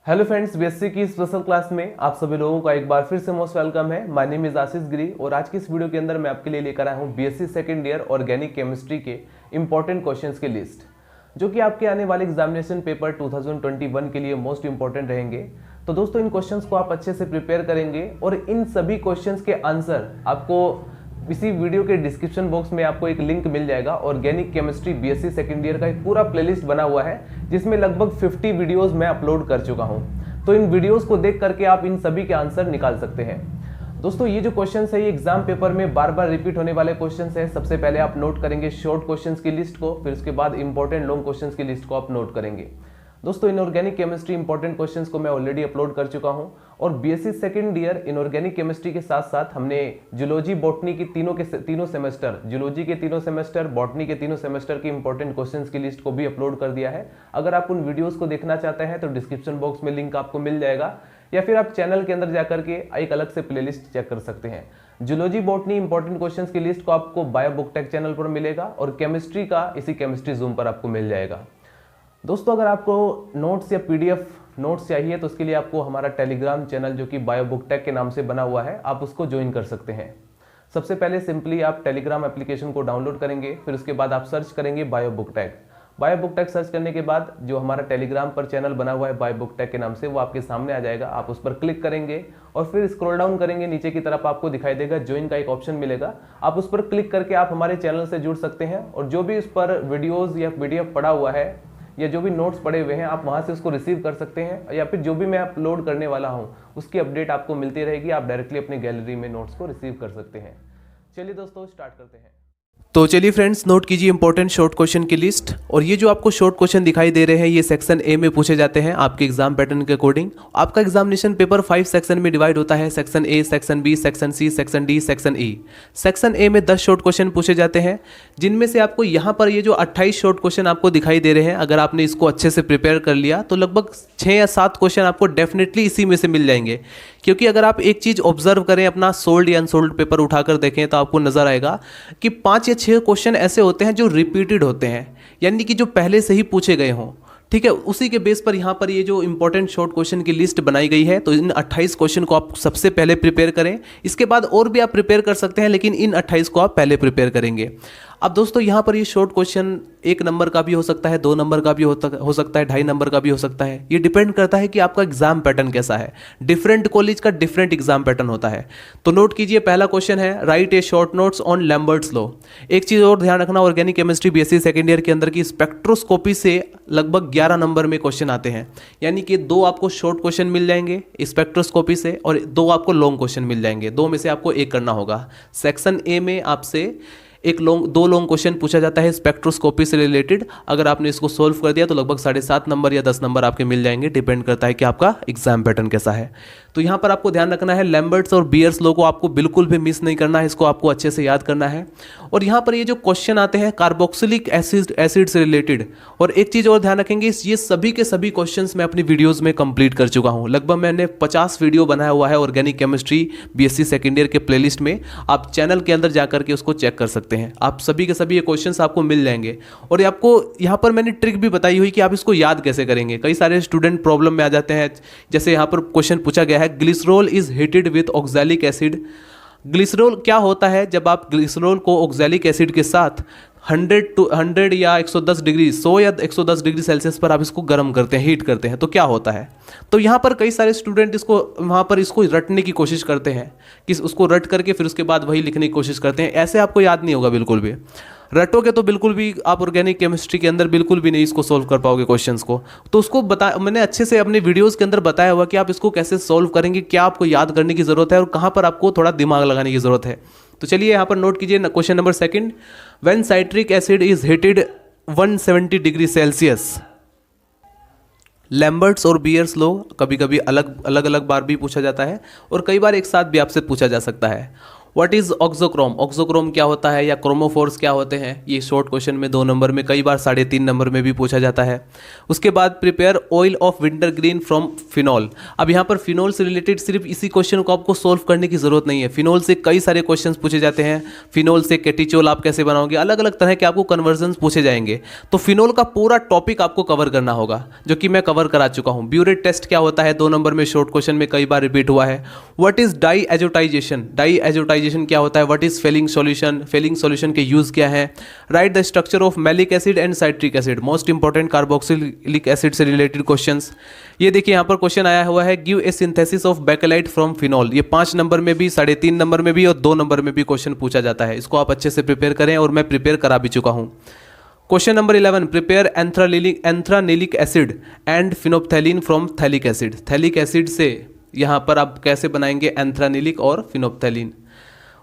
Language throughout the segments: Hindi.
हेलो फ्रेंड्स, बीएससी की स्पेशल क्लास में आप सभी लोगों का एक बार फिर से मोस्ट वेलकम है। माय नेम इज आशीष गिरी और आज की इस वीडियो के अंदर मैं आपके लिए लेकर आया हूं BSc second year organic chemistry के इंपॉर्टेंट क्वेश्चंस की लिस्ट, जो कि आपके आने वाले एग्जामिनेशन पेपर 2021 के लिए मोस्ट इंपॉर्टेंट रहेंगे। तो दोस्तों, इन क्वेश्चंस को आप अच्छे से प्रिपेयर करेंगे और इन सभी क्वेश्चंस के आंसर आपको इसी वीडियो के डिस्क्रिप्शन बॉक्स में आपको एक लिंक मिल जाएगा। Organic chemistry BSc second year का एक पूरा प्लेलिस्ट बना हुआ है, जिसमें लगभग 50 वीडियोस मैं अपलोड कर चुका हूं। तो इन वीडियोस को देख करके आप इन सभी के आंसर निकाल सकते हैं। दोस्तों, ये जो क्वेश्चंस है ये एग्जाम पेपर में बार बार रिपीट होने वाले क्वेश्चंस है। सबसे पहले आप नोट करेंगे शॉर्ट क्वेश्चंस की लिस्ट को, फिर उसके बाद इंपॉर्टेंट लॉन्ग क्वेश्चंस की लिस्ट को आप नोट करेंगे। दोस्तों, इनऑर्गेनिक केमिस्ट्री इंपॉर्टेंट क्वेश्चंस को मैं ऑलरेडी अपलोड कर चुका हूं और BSc second year inorganic chemistry के साथ साथ हमने जूलॉजी बॉटनी की तीनों सेमेस्टर, जूलॉजी के तीनों सेमेस्टर, बॉटनी के तीनों सेमेस्टर की इंपॉर्टेंट क्वेश्चंस की लिस्ट को भी अपलोड कर दिया है। अगर आप उन वीडियोस को देखना चाहते हैं तो डिस्क्रिप्शन बॉक्स में लिंक आपको मिल जाएगा, या फिर आप चैनल के अंदर जाकर के एक अलग से प्लेलिस्ट चेक कर सकते हैं। जूलॉजी बॉटनी इंपॉर्टेंट क्वेश्चंस की लिस्ट को आपको बायो बुक टेक चैनल पर मिलेगा और केमिस्ट्री का इसी केमिस्ट्री जूम पर आपको मिल जाएगा। दोस्तों, अगर आपको नोट्स या पीडीएफ नोट्स चाहिए तो उसके लिए आपको हमारा टेलीग्राम चैनल, जो कि बायो बुक टेक के नाम से बना हुआ है, आप उसको ज्वाइन कर सकते हैं। सबसे पहले सिंपली आप टेलीग्राम एप्लीकेशन को डाउनलोड करेंगे, फिर उसके बाद आप सर्च करेंगे Bio Book Tech. Bio Book Tech search करने के बाद जो हमारा टेलीग्राम पर चैनल बना हुआ है बायो बुक टेक के नाम से, वो आपके सामने आ जाएगा। आप उस पर क्लिक करेंगे और फिर स्क्रॉल डाउन करेंगे, नीचे की तरफ आपको दिखाई देगा ज्वाइन का एक ऑप्शन मिलेगा। आप उस पर क्लिक करके आप हमारे चैनल से जुड़ सकते हैं और जो भी उस पर वीडियोज़ या पीडीएफ पड़ा हुआ है या जो भी नोट्स पड़े हुए हैं, आप वहां से उसको रिसीव कर सकते हैं, या फिर जो भी मैं अपलोड करने वाला हूं उसकी अपडेट आपको मिलती रहेगी। आप डायरेक्टली अपनी गैलरी में नोट्स को रिसीव कर सकते हैं। चलिए दोस्तों, स्टार्ट करते हैं। तो चलिए फ्रेंड्स, नोट कीजिए इंपॉर्टेंट शॉर्ट क्वेश्चन की लिस्ट। और ये जो आपको शॉर्ट क्वेश्चन दिखाई दे रहे हैं, ये सेक्शन ए में पूछे जाते हैं आपके एग्जाम पैटर्न के अकॉर्डिंग। आपका एग्जामिनेशन पेपर 5 सेक्शन में डिवाइड होता है, section A, section B, section C, section D, section E. Section A में 10 शॉर्ट क्वेश्चन पूछे जाते हैं, जिनमें से आपको यहाँ पर ये जो 28 शॉर्ट क्वेश्चन आपको दिखाई दे रहे हैं, अगर आपने इसको अच्छे से प्रिपेयर कर लिया तो लगभग 6 या 7 क्वेश्चन आपको डेफिनेटली इसी में से मिल जाएंगे। क्योंकि अगर आप एक चीज़ ऑब्जर्व करें, अपना सोल्ड या अनसोल्ड पेपर उठाकर देखें, तो आपको नजर आएगा कि 5 या 6 क्वेश्चन ऐसे होते हैं जो रिपीटेड होते हैं, यानी कि जो पहले से ही पूछे गए हों। ठीक है, उसी के बेस पर यहाँ पर ये जो इंपॉर्टेंट शॉर्ट क्वेश्चन की लिस्ट बनाई गई है। तो इन 28 क्वेश्चन को आप सबसे पहले प्रिपेयर करें, इसके बाद और भी आप प्रिपेयर कर सकते हैं, लेकिन इन 28 को आप पहले प्रिपेयर करेंगे। अब दोस्तों, यहाँ पर ये शॉर्ट क्वेश्चन 1 नंबर का भी हो सकता है, 2 नंबर का भी हो सकता है, 2.5 नंबर का भी हो सकता है। ये डिपेंड करता है कि आपका एग्जाम पैटर्न कैसा है। डिफरेंट कॉलेज का डिफरेंट एग्जाम पैटर्न होता है। तो नोट कीजिए, पहला क्वेश्चन है right A short notes on Lambert's law. एक चीज़ और ध्यान रखना, organic chemistry BSc second year के अंदर की स्पेक्ट्रोस्कोपी से लगभग 11 नंबर में क्वेश्चन आते हैं, यानी कि 2 आपको शॉर्ट क्वेश्चन मिल जाएंगे स्पेक्ट्रोस्कोपी से और 2 आपको लॉन्ग क्वेश्चन मिल जाएंगे। 2 में से आपको एक करना होगा। सेक्शन ए में आपसे 2 लॉन्ग क्वेश्चन पूछा जाता है स्पेक्ट्रोस्कोपी से रिलेटेड। अगर आपने इसको सोल्व कर दिया तो लगभग 7.5 नंबर या 10 नंबर आपके मिल जाएंगे। डिपेंड करता है कि आपका एग्जाम पैटर्न कैसा है। तो यहाँ पर आपको ध्यान रखना है, लैम्बर्ट्स और बियर्स लॉ को आपको बिल्कुल भी मिस नहीं करना है, इसको आपको अच्छे से याद करना है। और यहाँ पर ये जो क्वेश्चन आते हैं कार्बोक्सिलिक एसिड से रिलेटेड, और एक चीज़ और ध्यान रखेंगे, ये सभी के सभी क्वेश्चंस मैं अपनी वीडियोज़ में कंप्लीट कर चुका हूँ। लगभग मैंने 50 वीडियो बनाया हुआ है organic chemistry BSc second year के प्लेलिस्ट में। आप चैनल के अंदर जाकर के उसको चेक कर सकते हैं। आप सभी के सभी ये क्वेश्चंस आपको मिल जाएंगे। और आपको यहाँ पर मैंने ट्रिक भी बताई हुई कि आप इसको याद कैसे करेंगे। कई सारे स्टूडेंट प्रॉब्लम में आ जाते हैं। जैसे यहाँ पर क्वेश्चन पूछा गया है, glycerol is heated with oxalic acid. Glycerol क्या होता है? जब आप ग्लिसरॉल को ऑक्सैलिक एसिड के साथ 100 या 110 डिग्री 100 या 110 डिग्री सेल्सियस पर आप इसको गर्म करते हैं, हीट करते हैं, तो क्या होता है? तो यहाँ पर कई सारे स्टूडेंट इसको वहाँ पर इसको रटने की कोशिश करते हैं कि उसको रट करके फिर उसके बाद वही लिखने की कोशिश करते हैं। ऐसे आपको याद नहीं होगा बिल्कुल भी। रटोगे तो बिल्कुल भी आप ऑर्गेनिक केमिस्ट्री के अंदर बिल्कुल भी नहीं इसको सोल्व कर पाओगे क्वेश्चंस को। तो उसको मैंने अच्छे से अपने वीडियोस के अंदर बताया हुआ कि आप इसको कैसे सोल्व करेंगे, क्या आपको याद करने की ज़रूरत है और कहाँ पर आपको थोड़ा दिमाग लगाने की ज़रूरत है। तो चलिए यहाँ पर नोट कीजिए question number 2, when citric acid is heated 170 degree Celsius. Lambert's और बियर्स लॉ कभी कभी अलग अलग बार भी पूछा जाता है और कई बार एक साथ भी आपसे पूछा जा सकता है। व्हाट इज ऑक्सोक्रोम, ऑक्सोक्रोम क्या होता है या क्रोमोफोर्स क्या होते हैं, ये शॉर्ट क्वेश्चन में 2 नंबर में, कई बार 3.5 नंबर में भी पूछा जाता है। उसके बाद prepare oil of winter green from phenol. अब यहाँ पर फिनॉल से रिलेटेड सिर्फ इसी क्वेश्चन को आपको सोल्व करने की जरूरत नहीं है, फिनॉल से कई सारे क्वेश्चन पूछे जाते हैं। फिनॉल से केटिचोल आप कैसे बनाओगे, अलग अलग तरह के आपको कन्वर्जन पूछे जाएंगे। तो फिनॉल का पूरा टॉपिक आपको कवर करना होगा, जो कि मैं कवर करा चुका हूँ। ब्यूरेट टेस्ट क्या होता है, 2 नंबर में शॉर्ट क्वेश्चन में कई बार रिपीट हुआ है। What is diazotization, diazotization क्या होता है। What is Fehling solution, Fehling solution के यूज क्या है। Write the structure of malic acid and citric acid, most important carboxylic acid से रिलेटेड क्वेश्चंस। ये देखिए यहाँ पर क्वेश्चन आया हुआ है, give a synthesis of bakelite from phenol. ये 5 नंबर में भी, 3.5 नंबर में भी और 2 नंबर में भी क्वेश्चन पूछा जाता है। इसको आप अच्छे से प्रिपेयर करें और मैं प्रिपेयर करा भी चुका हूँ। Question number 11, prepare anthranilic acid and phenolphthalein from phthalic acid. Phthalic acid से यहाँ पर आप कैसे बनाएंगे एंथ्रानिलिक और फिनोप्थैलिन।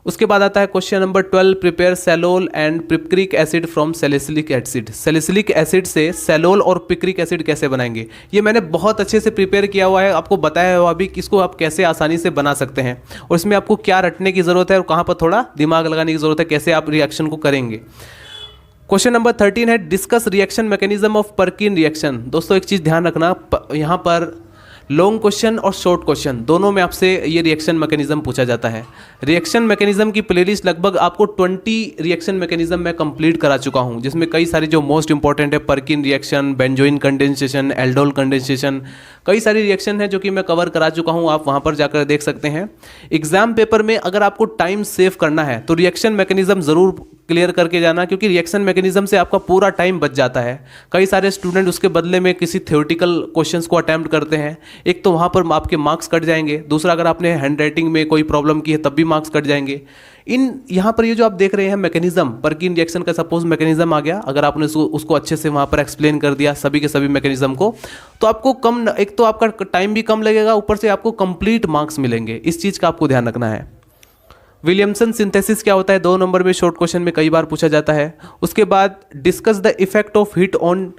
उसके बाद आता है question number 12, prepare salol and picric acid from salicylic acid. Salicylic acid से सेलोल और पिप्रिक एसिड कैसे बनाएंगे, ये मैंने बहुत अच्छे से प्रिपेयर किया हुआ है, आपको बताया हुआ अभी कि इसको आप कैसे आसानी से बना सकते हैं और इसमें आपको क्या रटने की ज़रूरत है और कहाँ पर थोड़ा दिमाग लगाने की ज़रूरत है, कैसे आप रिएक्शन को करेंगे। क्वेश्चन नंबर 13 है, discuss reaction mechanism of Perkin reaction. दोस्तों एक चीज़ ध्यान रखना, यहाँ पर लॉन्ग क्वेश्चन और शॉर्ट क्वेश्चन दोनों में आपसे ये रिएक्शन मैकेनिज्म पूछा जाता है। रिएक्शन मैकेनिज्म की प्लेलिस्ट लगभग आपको 20 रिएक्शन मैकेनिज्म मैं कंप्लीट करा चुका हूँ, जिसमें कई सारे जो मोस्ट इंपॉर्टेंट है, Perkin reaction, benzoin condensation, aldol condensation, कई सारी रिएक्शन है जो कि मैं कवर करा चुका हूँ, आप वहाँ पर जाकर देख सकते हैं। एग्जाम पेपर में अगर आपको टाइम सेव करना है तो रिएक्शन मैकेनिज्म ज़रूर क्लियर करके जाना, क्योंकि रिएक्शन मैकेनिज्म से आपका पूरा टाइम बच जाता है। कई सारे स्टूडेंट उसके बदले में किसी थ्योरेटिकल क्वेश्चंस को अटेम्प्ट करते हैं, एक तो वहाँ पर आपके मार्क्स कट जाएंगे, दूसरा अगर आपने हैंड राइटिंग में कोई प्रॉब्लम की है तब भी मार्क्स कट जाएंगे। यहाँ पर ये जो आप देख रहे हैं मैकेनिज्म, पर्किन रिएक्शन का सपोज मैकेनिज्म आ गया, अगर आपने उसको अच्छे से वहाँ पर एक्सप्लेन कर दिया सभी के सभी मैकेनिज्म को, तो आपको कम, एक तो आपका टाइम भी कम लगेगा, ऊपर से आपको कंप्लीट मार्क्स मिलेंगे। इस चीज़ का आपको ध्यान रखना है। विलियमसन सिंथेसिस क्या होता है, 2 नंबर में शॉर्ट क्वेश्चन में कई बार पूछा जाता है। उसके बाद discuss the effect of heat on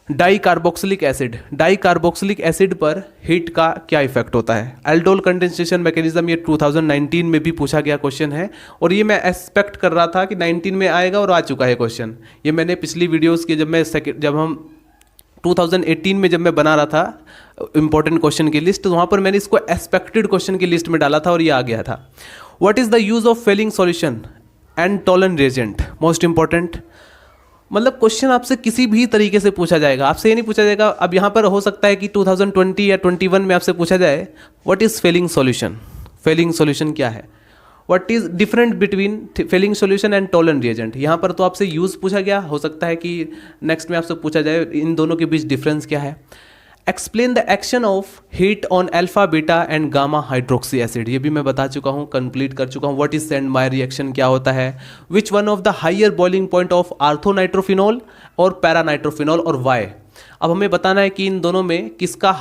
di carboxylic acid. Di carboxylic acid पर हीट का क्या इफेक्ट होता है। एल्डोल कंडेंसेशन मैकेनिज्म, ये 2019 में भी पूछा गया क्वेश्चन है और ये मैं एक्सपेक्ट कर रहा था कि 19 में आएगा और आ चुका है क्वेश्चन। ये मैंने पिछली वीडियोस के जब हम 2018 में जब मैं बना रहा था इंपॉर्टेंट क्वेश्चन की लिस्ट, तो वहाँ पर मैंने इसको एक्सपेक्टेड क्वेश्चन की लिस्ट में डाला था और ये आ गया था। What is the use of Fehling solution and Tollen reagent, most important. मतलब क्वेश्चन आपसे किसी भी तरीके से पूछा जाएगा, आपसे ये नहीं पूछा जाएगा। अब यहाँ पर हो सकता है कि 2020 या 21 में आपसे पूछा जाए what is Fehling solution, Fehling solution क्या है, what is different between Fehling solution and Tollen reagent. यहाँ पर तो आपसे यूज पूछा गया, हो सकता है कि नेक्स्ट में आपसे पूछा जाए इन दोनों के बीच डिफरेंस क्या है। Explain the action of heat on alpha beta and gamma hydroxy acid, ये भी मैं बता चुका हूँ, कंप्लीट कर चुका हूँ। What is Sandmeyer reaction क्या होता है। Which one of the higher boiling point of orthonitrophenol और पैरानाइट्रोफिनॉल और वाई। अब हमें बताना है कि इन दोनों में किसका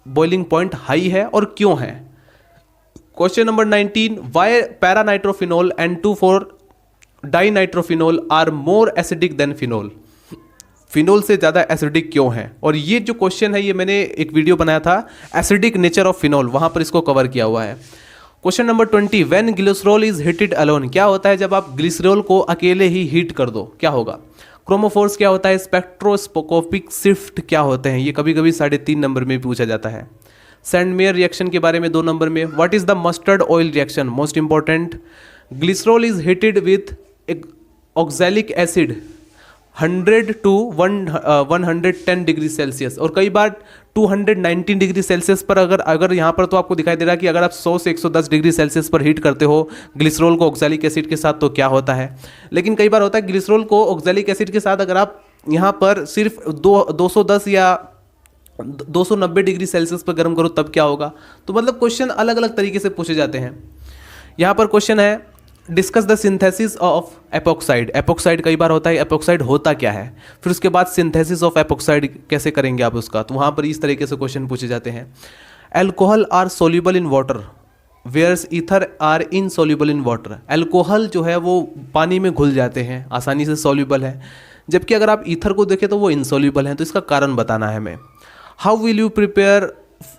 बॉइलिंग पॉइंट हाई है और क्यों है। Question number 19, why paranitrophenol and 2,4 dinitrophenol are more acidic than phenol. Phenol से ज़्यादा एसिडिक क्यों है। और ये जो क्वेश्चन है ये मैंने एक वीडियो बनाया था एसिडिक नेचर ऑफ फिनॉल, वहाँ पर इसको कवर किया हुआ है। Question number 20, when glycerol is heated alone, क्या होता है जब आप ग्लिसरॉल को अकेले ही हीट कर दो, क्या होगा। क्रोमोफोर्स क्या होता है, स्पेक्ट्रोस्कोपिक शिफ्ट क्या होते हैं, ये कभी कभी 3.5 नंबर में पूछा जाता है। सैंडमेयर रिएक्शन के बारे में 2 नंबर में। What is the mustard oil reaction, most important. Glycerol is heated with oxalic acid 100 to 110 degree Celsius और कई बार 219 डिग्री सेल्सियस पर। अगर यहाँ पर तो आपको दिखाई दे रहा है कि अगर आप 100 से 110 डिग्री सेल्सियस पर हीट करते हो ग्लिसरॉल को ऑक्सैलिक एसिड के साथ तो क्या होता है। लेकिन कई बार होता है ग्लिसरॉल को ऑक्सैलिक एसिड के साथ अगर आप यहाँ पर सिर्फ 210 या 290 डिग्री सेल्सियस पर गर्म करो तब क्या होगा। तो मतलब क्वेश्चन अलग अलग तरीके से पूछे जाते हैं। यहाँ पर क्वेश्चन है discuss the synthesis of epoxide. Epoxide कई बार होता है, एपोक्साइड होता क्या है, फिर उसके बाद सिंथेसिस ऑफ एपोक्साइड कैसे करेंगे आप उसका, तो वहाँ पर इस तरीके से क्वेश्चन पूछे जाते हैं। Alcohol are soluble in water whereas ether are insoluble in water. Alcohol जो है वो पानी में घुल जाते हैं, आसानी से सोल्यूबल है, जबकि अगर आप ईथर को देखें तो वो इनसोल्यूबल हैं, तो इसका कारण बताना है हमें। How will you prepare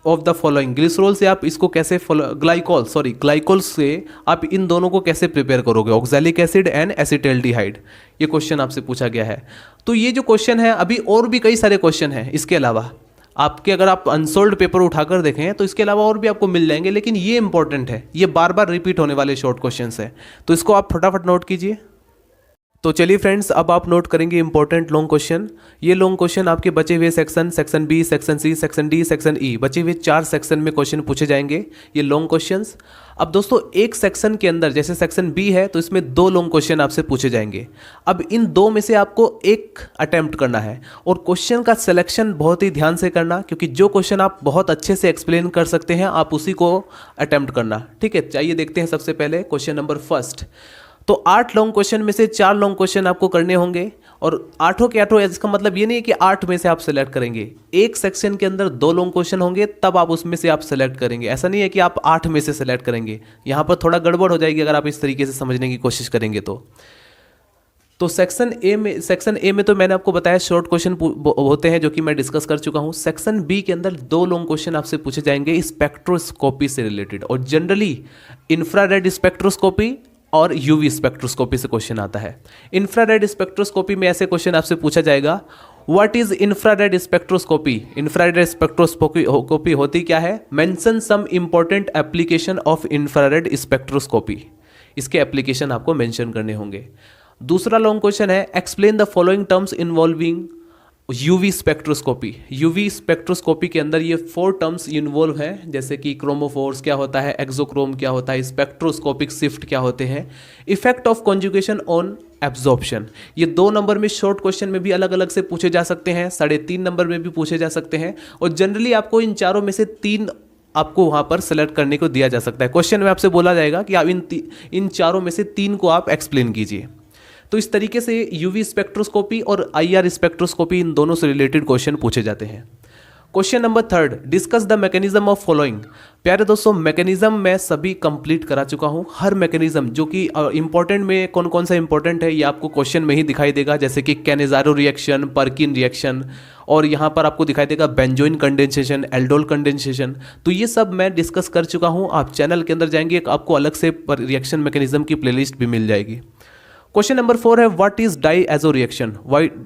of the following, glycerol से आप इसको कैसे ग्लाइकोल से आप इन दोनों को कैसे प्रिपेयर करोगे, ऑक्सैलिक एसिड एंड एसिटाल्डिहाइड, ये क्वेश्चन आपसे पूछा गया है। तो ये जो क्वेश्चन है, अभी और भी कई सारे क्वेश्चन हैं इसके अलावा आपके, अगर आप अनसोल्ड पेपर उठाकर देखें तो इसके अलावा और भी आपको मिल जाएंगे, लेकिन ये इंपॉर्टेंट है, ये बार बार रिपीट होने वाले शॉर्ट क्वेश्चन है, तो इसको आप फटाफट नोट कीजिए। तो चलिए फ्रेंड्स, अब आप नोट करेंगे इंपॉर्टेंट लॉन्ग क्वेश्चन। ये लॉन्ग क्वेश्चन आपके बचे हुए section B, section C, section D, section E, बचे हुए 4 सेक्शन में क्वेश्चन पूछे जाएंगे, ये लॉन्ग क्वेश्चंस। अब दोस्तों एक सेक्शन के अंदर, जैसे सेक्शन बी है तो इसमें 2 लॉन्ग क्वेश्चन आपसे पूछे जाएंगे। अब इन 2 में से आपको एक अटेम्प्ट करना है, और क्वेश्चन का सिलेक्शन बहुत ही ध्यान से करना, क्योंकि जो क्वेश्चन आप बहुत अच्छे से एक्सप्लेन कर सकते हैं आप उसी को अटेम्प्ट करना, ठीक है। चाहिए देखते हैं सबसे पहले क्वेश्चन नंबर फर्स्ट। तो 8 लॉन्ग क्वेश्चन में से 4 लॉन्ग क्वेश्चन आपको करने होंगे, और 8 के 8, इसका मतलब ये नहीं है कि 8 में से आप सेलेक्ट करेंगे, एक सेक्शन के अंदर 2 लॉन्ग क्वेश्चन होंगे तब आप उसमें से आप सेलेक्ट करेंगे, ऐसा नहीं है कि आप 8 में से सेलेक्ट करेंगे, यहाँ पर थोड़ा गड़बड़ हो जाएगी अगर आप इस तरीके से समझने की कोशिश करेंगे तो सेक्शन ए में तो मैंने आपको बताया शॉर्ट क्वेश्चन होते हैं जो कि मैं डिस्कस कर चुका हूं। सेक्शन बी के अंदर 2 लॉन्ग क्वेश्चन आपसे पूछे जाएंगे स्पेक्ट्रोस्कोपी से रिलेटेड, और जनरली इंफ्रारेड स्पेक्ट्रोस्कोपी और यूवी स्पेक्ट्रोस्कोपी से क्वेश्चन आता है। इंफ्रारेड स्पेक्ट्रोस्कोपी में ऐसे क्वेश्चन आपसे पूछा जाएगा, what is infrared spectroscopy. Infrared spectroscopy होती क्या है, mention some important application of infrared spectroscopy, इसके एप्लीकेशन आपको मेंशन करने होंगे। दूसरा लॉन्ग क्वेश्चन है, explain the following terms involving UV spectroscopy. UV spectroscopy के अंदर ये 4 टर्म्स इन्वॉल्व हैं, जैसे कि क्रोमोफोर्स क्या होता है, एक्सोक्रोम क्या होता है, स्पेक्ट्रोस्कोपिक शिफ्ट क्या होते हैं, effect of conjugation on absorption. ये 2 नंबर में शॉर्ट क्वेश्चन में भी अलग अलग से पूछे जा सकते हैं, 3.5 नंबर में भी पूछे जा सकते हैं, और जनरली आपको इन चारों में से 3 आपको वहाँ पर सेलेक्ट करने को दिया जा सकता है। क्वेश्चन में आपसे बोला जाएगा कि आप इन चारों में से 3 को आप एक्सप्लेन कीजिए। तो इस तरीके से यूवी स्पेक्ट्रोस्कोपी और आईआर स्पेक्ट्रोस्कोपी, इन दोनों से रिलेटेड क्वेश्चन पूछे जाते हैं। Question number 3, discuss the mechanism of following. प्यारे दोस्तों, मैकेनिज्म मैं सभी कंप्लीट करा चुका हूं, हर मैकेनिज्म जो कि इंपॉर्टेंट में कौन कौन सा इंपॉर्टेंट है ये आपको क्वेश्चन में ही दिखाई देगा, जैसे कि कैनेजारो रिएक्शन, पर्किन रिएक्शन, और यहाँ पर आपको दिखाई देगा बेंजोइन कंडेंसेशन, एल्डोल कंडेंसेशन। तो ये सब मैं डिस्कस कर चुका हूँ, आप चैनल के अंदर जाएंगे आपको अलग से रिएक्शन मैकेनिज्म की प्लेलिस्ट भी मिल जाएगी। क्वेश्चन नंबर 4 है, व्हाट इज डाईएजो रिएक्शन।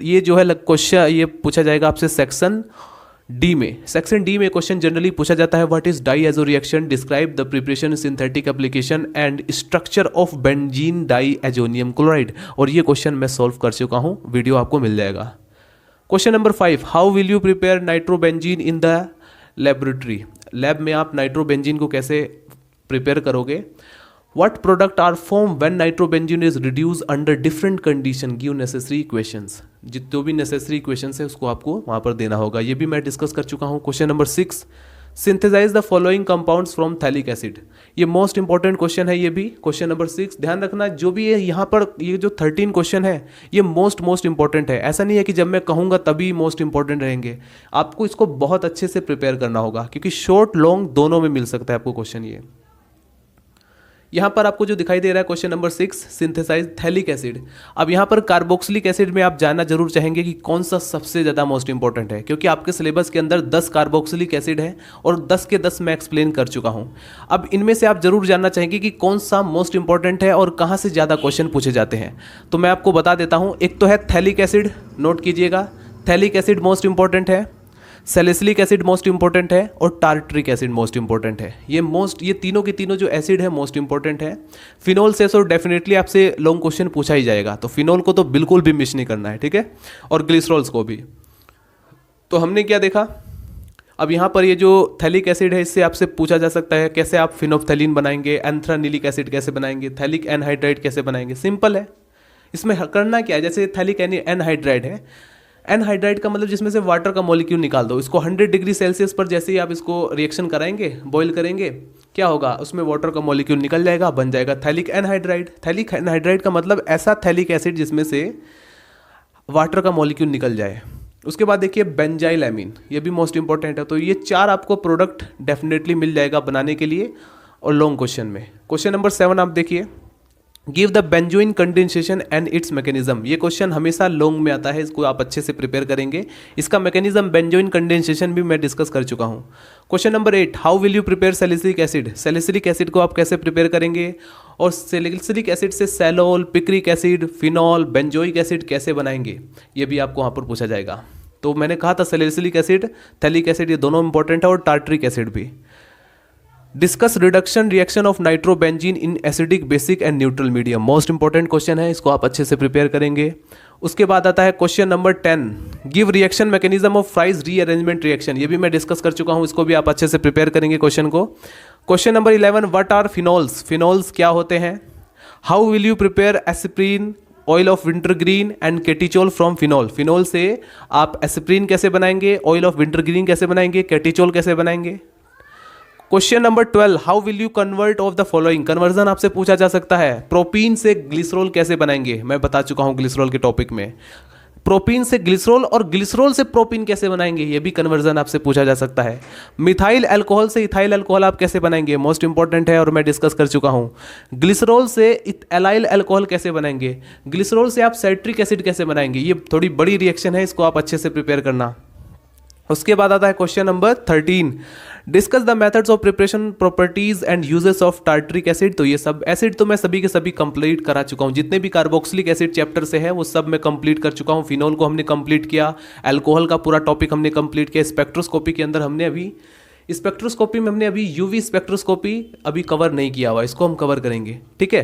ये जो है क्वेश्चन ये पूछा जाएगा आपसे सेक्शन डी में। सेक्शन डी में क्वेश्चन जनरली पूछा जाता है, what is diazo reaction, describe the preparation, synthetic application and structure of benzene diazonium chloride, और ये क्वेश्चन मैं सॉल्व कर चुका हूँ, वीडियो आपको मिल जाएगा। Question number 5, how will you prepare nitrobenzene in the laboratory. Lab में आप नाइट्रोबेंजीन को कैसे प्रिपेयर करोगे। What product are formed when nitrobenzene is reduced under different condition? Give necessary equations. जितने भी necessary equations है उसको आपको वहाँ पर देना होगा, ये भी मैं डिस्कस कर चुका हूँ। Question number 6, synthesize the following compounds from thallic acid. ये मोस्ट इंपॉर्टेंट क्वेश्चन है, ये भी क्वेश्चन नंबर 6। ध्यान रखना जो भी है यहाँ पर, ये जो 13 क्वेश्चन है ये मोस्ट इंपॉर्टेंट है, ऐसा नहीं है कि जब मैं कहूँगा तभी मोस्ट इंपॉर्टेंट रहेंगे, आपको इसको बहुत अच्छे से प्रिपेयर करना होगा, क्योंकि शॉर्ट लॉन्ग दोनों में मिल सकता है आपको क्वेश्चन। ये यहाँ पर आपको जो दिखाई दे रहा है question number 6, synthesize phthalic acid. अब यहाँ पर कार्बोक्सिलिक एसिड में आप जानना जरूर चाहेंगे कि कौन सा सबसे ज़्यादा मोस्ट इंपॉर्टेंट है, क्योंकि आपके सिलेबस के अंदर 10 कार्बोक्सिलिक एसिड है और 10 के 10 मैं एक्सप्लेन कर चुका हूँ। अब इनमें से आप जरूर जानना चाहेंगे कि कौन सा मोस्ट इंपॉर्टेंट है और कहाँ से ज़्यादा क्वेश्चन पूछे जाते हैं, तो मैं आपको बता देता हूँ। एक तो है थैलिक एसिड, नोट कीजिएगा, थैलिक एसिड मोस्ट इंपॉर्टेंट है, सैलिसिलिक एसिड मोस्ट इंपॉर्टेंट है, और टार्ट्रिक एसिड मोस्ट इंपॉर्टेंट है। ये तीनों के तीनों जो एसिड है मोस्ट इंपॉर्टेंट है। फिनोल से तो डेफिनेटली आपसे लॉन्ग क्वेश्चन पूछा ही जाएगा, तो फिनोल को तो बिल्कुल भी मिस नहीं करना है, ठीक है, और ग्लिसरॉल्स को भी। तो हमने क्या देखा, अब यहाँ पर ये जो थैलिक एसिड है इससे आपसे पूछा जा सकता है कैसे आप फिनोफ्थैलीन बनाएंगे, एंथ्रानिलिक एसिड कैसे बनाएंगे, थैलिक एनहाइड्राइड कैसे बनाएंगे। सिंपल है, इसमें करना क्या है, जैसे थैलिक एनहाइड्राइड है, एनहाइड्राइड का मतलब जिसमें से वाटर का मॉलिक्यूल निकाल दो, इसको 100 डिग्री सेल्सियस पर जैसे ही आप इसको रिएक्शन कराएंगे, बॉईल करेंगे, क्या होगा, उसमें वाटर का मॉलिक्यूल निकल जाएगा, बन जाएगा थैलिक एनहाइड्राइड। थैलिक एनहाइड्राइड का मतलब ऐसा थैलिक एसिड जिसमें से वाटर का मॉलिक्यूल निकल जाए। उसके बाद देखिए बेंजाइल एमीन, ये भी मोस्ट इंपॉर्टेंट है। तो ये 4 आपको प्रोडक्ट डेफिनेटली मिल जाएगा बनाने के लिए और लॉन्ग क्वेश्चन में। क्वेश्चन नंबर 7 आप देखिए, give the benzoin condensation and it's mechanism. ये क्वेश्चन हमेशा लॉन्ग में आता है, इसको आप अच्छे से प्रिपेयर करेंगे। इसका मैकेनिज्म बेंजोइन कंडेंसेशन भी मैं डिस्कस कर चुका हूँ। Question number 8, how will you prepare salicylic acid. Salicylic acid को आप कैसे प्रिपेयर करेंगे और सैलिसिलिक एसिड से सैलोल, picric acid, phenol, benzoic acid कैसे बनाएंगे, ये भी आपको वहाँ पर पूछा जाएगा। तो मैंने कहा था सैलिसिलिक एसिड, थैलिक एसिड, ये दोनों इंपॉर्टेंट है, और टार्टरिक एसिड भी। Discuss reduction reaction of nitrobenzene in acidic, basic and neutral medium. Most important question है, इसको आप अच्छे से प्रिपेयर करेंगे। उसके बाद आता है question number 10, give reaction mechanism of fries rearrangement reaction. ये भी मैं डिस्कस कर चुका हूँ, इसको भी आप अच्छे से प्रिपेयर करेंगे क्वेश्चन को। Question number 11, what are phenols. Phenols क्या होते हैं। How will you prepare aspirin, oil of wintergreen and catechol from phenol. Phenol से आप एस्पिरिन कैसे बनाएंगे, ऑयल ऑफ विंटरग्रीन कैसे बनाएंगे, केटिचोल कैसे बनाएंगे। Question number 12, how will you convert of the following. Conversion आपसे पूछा जा सकता है। प्रोपीन से ग्लिसरॉल कैसे बनाएंगे, मैं बता चुका हूं ग्लिसरॉल के टॉपिक में। प्रोपीन से ग्लिसरॉल और ग्लिसरॉल से प्रोपीन कैसे बनाएंगे, ये भी कन्वर्जन आपसे पूछा जा सकता है। मिथाइल अल्कोहल से इथाइल अल्कोहल आप कैसे बनाएंगे, मोस्ट इंपॉर्टेंट है और मैं डिस्कस कर चुका हूं। ग्लिसरॉल से एलाइल अल्कोहल कैसे बनाएंगे, ग्लिसरॉल से आप साइट्रिक एसिड कैसे बनाएंगे। ये थोड़ी बड़ी रिएक्शन है, इसको आप अच्छे से प्रिपेयर करना। उसके बाद आता है question number 13, discuss the methods of preparation, properties and uses of tartaric acid. तो ये सब एसिड तो मैं सभी के सभी कंप्लीट करा चुका हूँ, जितने भी कार्बोक्सिलिक एसिड चैप्टर से है वो सब मैं कंप्लीट कर चुका हूँ। फिनॉल को हमने कंप्लीट किया, अल्कोहल का पूरा टॉपिक हमने कंप्लीट किया। स्पेक्ट्रोस्कोपी के अंदर हमने अभी यूवी स्पेक्ट्रोस्कोपी अभी कवर नहीं किया हुआ, इसको हम कवर करेंगे, ठीक है।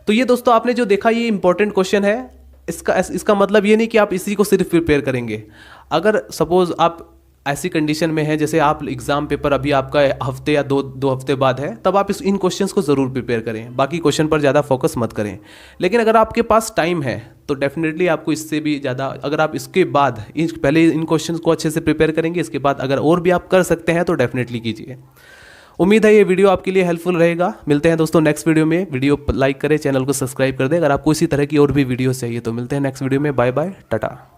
तो ये दोस्तों आपने जो देखा ये इंपॉर्टेंट क्वेश्चन है। इसका मतलब ये नहीं कि आप इसी को सिर्फ प्रिपेयर करेंगे। अगर सपोज आप ऐसी कंडीशन में है जैसे आप एग्जाम पेपर अभी आपका हफ्ते या दो हफ्ते बाद है, तब आप इन क्वेश्चंस को ज़रूर प्रिपेयर करें, बाकी क्वेश्चन पर ज़्यादा फोकस मत करें। लेकिन अगर आपके पास टाइम है तो डेफिनेटली आपको इससे भी ज़्यादा, अगर आप इसके बाद पहले इन क्वेश्चंस को अच्छे से प्रिपेयर करेंगे, इसके बाद अगर और भी आप कर सकते हैं तो डेफिनेटली कीजिए। उम्मीद है ये वीडियो आपके लिए हेल्पफुल रहेगा। मिलते हैं दोस्तों नेक्स्ट वीडियो में। वीडियो लाइक करें, चैनल को सब्सक्राइब कर दें। अगर आपको इसी तरह की और भी वीडियो चाहिए तो मिलते हैं नेक्स्ट वीडियो में। Bye bye, Tata.